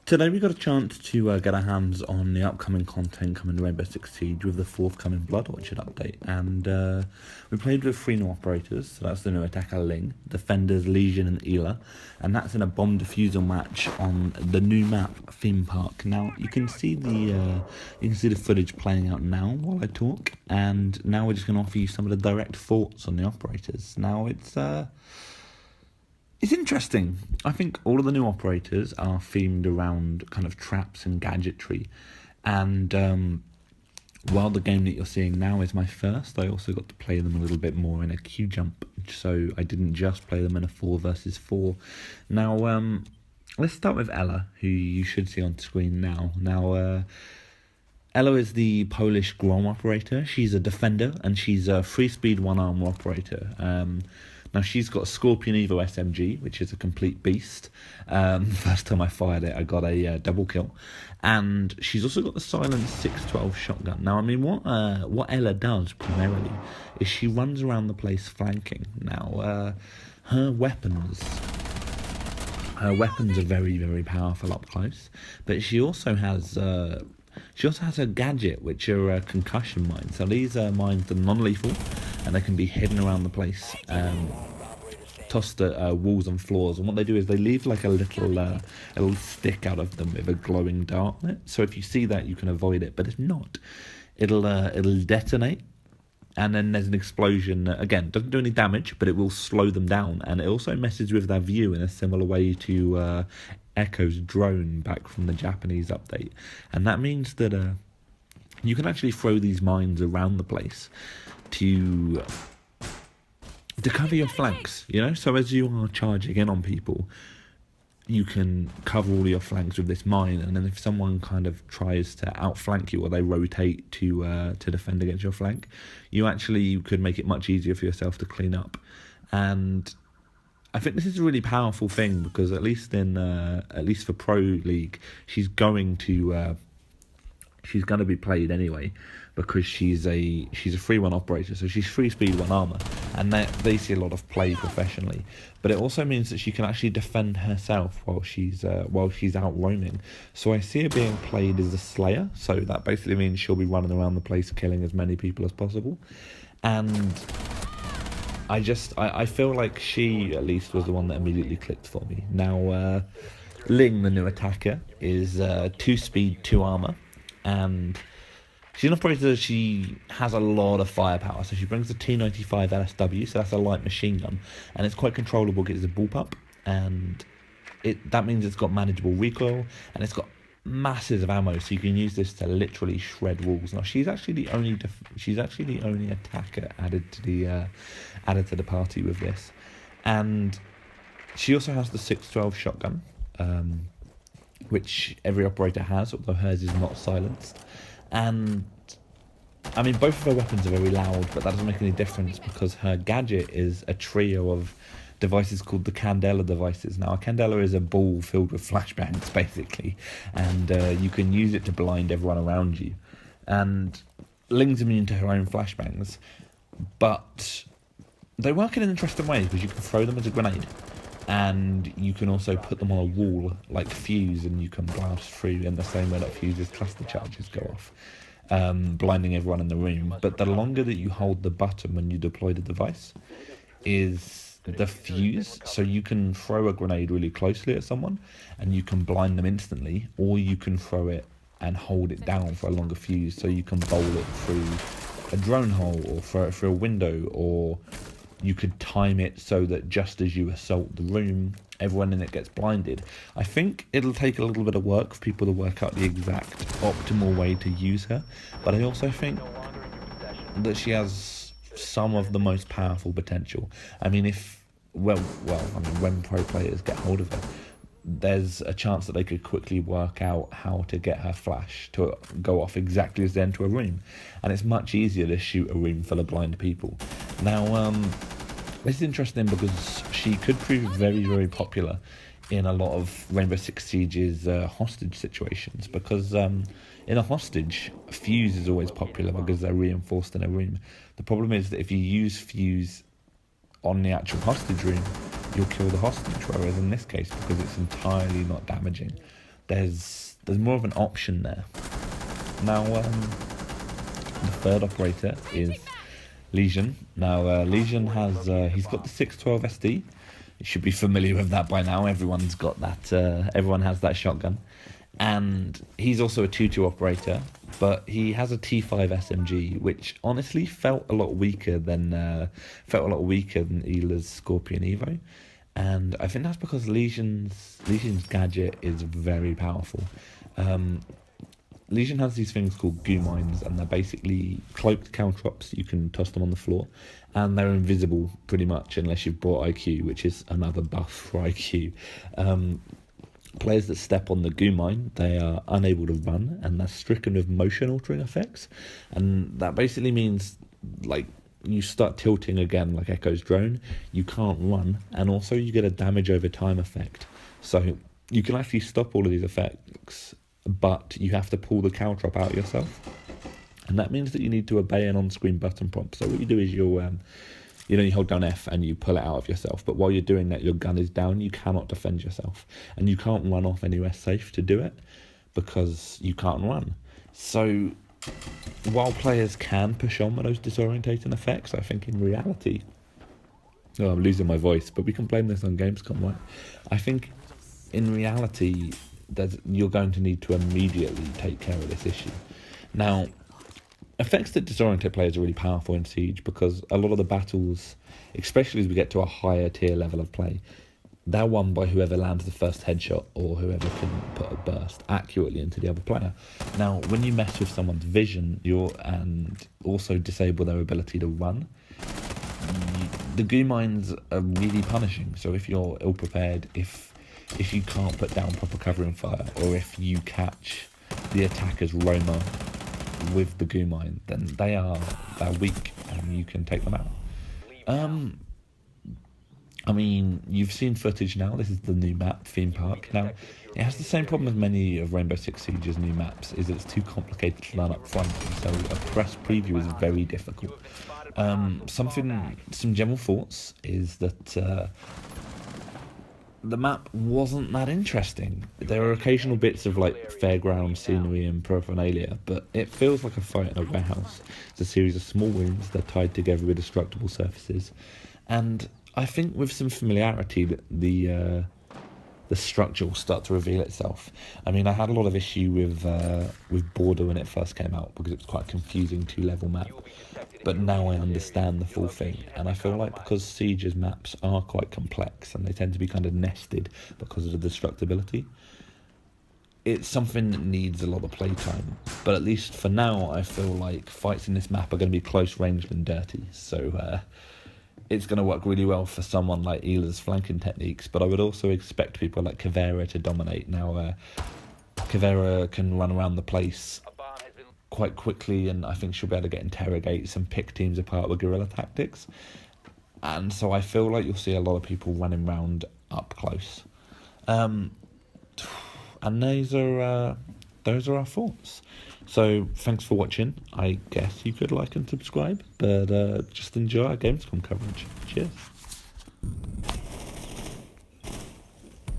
Today we got a chance to get our hands on the upcoming content coming to Rainbow Six Siege with the forthcoming Blood Orchid update, and we played with 3 new operators, so that's the new attacker Ling, defenders Lesion and Ela, and that's in a bomb defusal match on the new map Theme Park. Now you can see the footage playing out now while I talk, and now we're just going to offer you some of the direct thoughts on the operators. Now it's interesting. I think all of the new operators are themed around kind of traps and gadgetry. And while the game that you're seeing now is my first, I also got to play them a little bit more in a queue jump. So I didn't just play them in a 4 versus 4. Now, let's start with Ela, who you should see on screen now. Now, Ela is the Polish Grom operator. She's a defender, and she's a 3-speed 1-armor operator. Now, she's got a Scorpion Evo SMG, which is a complete beast. First time I fired it, I got a double kill. And she's also got the Silent 612 shotgun. Now, I mean, what Ela does primarily is she runs around the place flanking. Now, her weapons are very, very powerful up close. But she also has a gadget, which are concussion mines. So these are mines that are non-lethal, and they can be hidden around the place, tossed at walls and floors. And what they do is they leave like a little stick out of them with a glowing dart on it. So if you see that, you can avoid it. But if not, it'll detonate, and then there's an explosion that, again, doesn't do any damage, but it will slow them down. And it also messes with their view in a similar way to Echo's drone back from the Japanese update. And that means that you can actually throw these mines around the place to cover your flanks, you know? So as you are charging in on people, you can cover all your flanks with this mine, and then if someone kind of tries to outflank you, or they rotate to defend against your flank, you could make it much easier for yourself to clean up. And I think this is a really powerful thing, because at least for Pro League, she's going to be played anyway, because she's a 3-1 operator, so she's 3-speed 1-armor, and they see a lot of play professionally. But it also means that she can actually defend herself while she's out roaming. So I see her being played as a slayer, so that basically means she'll be running around the place killing as many people as possible. And I feel like she, at least, was the one that immediately clicked for me. Now, Ling, the new attacker, is 2-speed 2-armor, and she's an operator. She has a lot of firepower, so she brings the T95 LSW, so that's a light machine gun, and it's quite controllable because it's a bullpup, and that means it's got manageable recoil, and it's got masses of ammo, so you can use this to literally shred walls. Now, she's actually the only attacker added to the party with this, and she also has the 612 shotgun, which every operator has, although hers is not silenced. And I mean, both of her weapons are very loud, but that doesn't make any difference, because her gadget is a trio of devices called the Candela devices. Now, a Candela is a ball filled with flashbangs, basically, and you can use it to blind everyone around you. And Ling's immune to her own flashbangs, but they work in an interesting way, because you can throw them as a grenade, and you can also put them on a wall like Fuse, and you can blast through in the same way that Fuse's cluster charges go off, blinding everyone in the room. But the longer that you hold the button when you deploy the device is the fuse, so you can throw a grenade really closely at someone and you can blind them instantly, or you can throw it and hold it down for a longer fuse, so you can bowl it through a drone hole, or throw it through a window, or you could time it so that just as you assault the room, everyone in it gets blinded. I think it'll take a little bit of work for people to work out the exact optimal way to use her, but I also think that she has some of the most powerful potential. I mean, when pro players get hold of her, there's a chance that they could quickly work out how to get her flash to go off exactly as they enter a room, and it's much easier to shoot a room full of blind people. Now, this is interesting because she could prove very, very popular in a lot of Rainbow Six Siege's hostage situations, because in a hostage, Fuse is always popular because they're reinforced in a room. The problem is that if you use Fuse on the actual hostage room, you'll kill the hostage, whereas in this case, because it's entirely not damaging, there's more of an option there. Now, the third operator is Lesion. Now, Lesion has, he's got the 612 SD. You should be familiar with that by now. Everyone's got that, everyone has that shotgun. And he's also a 2-2 operator, but he has a T5 SMG, which honestly felt a lot weaker than Ela's Scorpion Evo. And I think that's because Lesion's gadget is very powerful. Lesion has these things called goo mines, and they're basically cloaked caltrops. You can toss them on the floor, and they're invisible pretty much unless you've brought IQ, which is another buff for IQ. Players that step on the goo mine, they are unable to run, and they're stricken with motion altering effects. And that basically means, like, you start tilting again like Echo's drone, you can't run, and also you get a damage over time effect. So you can actually stop all of these effects, but you have to pull the caltrop out yourself. And that means that you need to obey an on-screen button prompt. So what you do is you hold down F and you pull it out of yourself. But while you're doing that, your gun is down. You cannot defend yourself. And you can't run off anywhere safe to do it because you can't run. So while players can push on with those disorientating effects, I think in reality... Oh, I'm losing my voice, but we can blame this on Gamescom, right? I think in reality that you're going to need to immediately take care of this issue. Now, effects that disorientate players are really powerful in Siege because a lot of the battles, especially as we get to a higher tier level of play, they're won by whoever lands the first headshot or whoever can put a burst accurately into the other player. Now, when you mess with someone's vision and also disable their ability to run, the goo mines are really punishing. So if you're ill-prepared, if you can't put down proper covering fire, or if you catch the attacker's roamer with the goo mine, then they're weak and you can take them out. I mean, you've seen footage now. This is the new map, Theme Park. Now, it has the same problem as many of Rainbow Six Siege's new maps, is it's too complicated to learn up front, so a press preview is very difficult. Some general thoughts is that the map wasn't that interesting. There are occasional bits of like fairground scenery and paraphernalia, but it feels like a fight in a warehouse. It's a series of small rooms, they're tied together with destructible surfaces, and I think with some familiarity that the structure will start to reveal itself. I mean, I had a lot of issue with Border when it first came out because it was quite a confusing 2-level map. But now I understand the full thing, and I feel like because Siege's maps are quite complex and they tend to be kind of nested because of the destructibility, it's something that needs a lot of playtime. But at least for now, I feel like fights in this map are going to be close range and dirty, so it's going to work really well for someone like Ela's flanking techniques, but I would also expect people like Caveira to dominate. Now, Caveira can run around the place quite quickly, and I think she'll be able to get interrogates and pick teams apart with guerrilla tactics. And so I feel like you'll see a lot of people running around up close. And those are our thoughts. So thanks for watching. I guess you could like and subscribe, but just enjoy our Gamescom coverage. Cheers.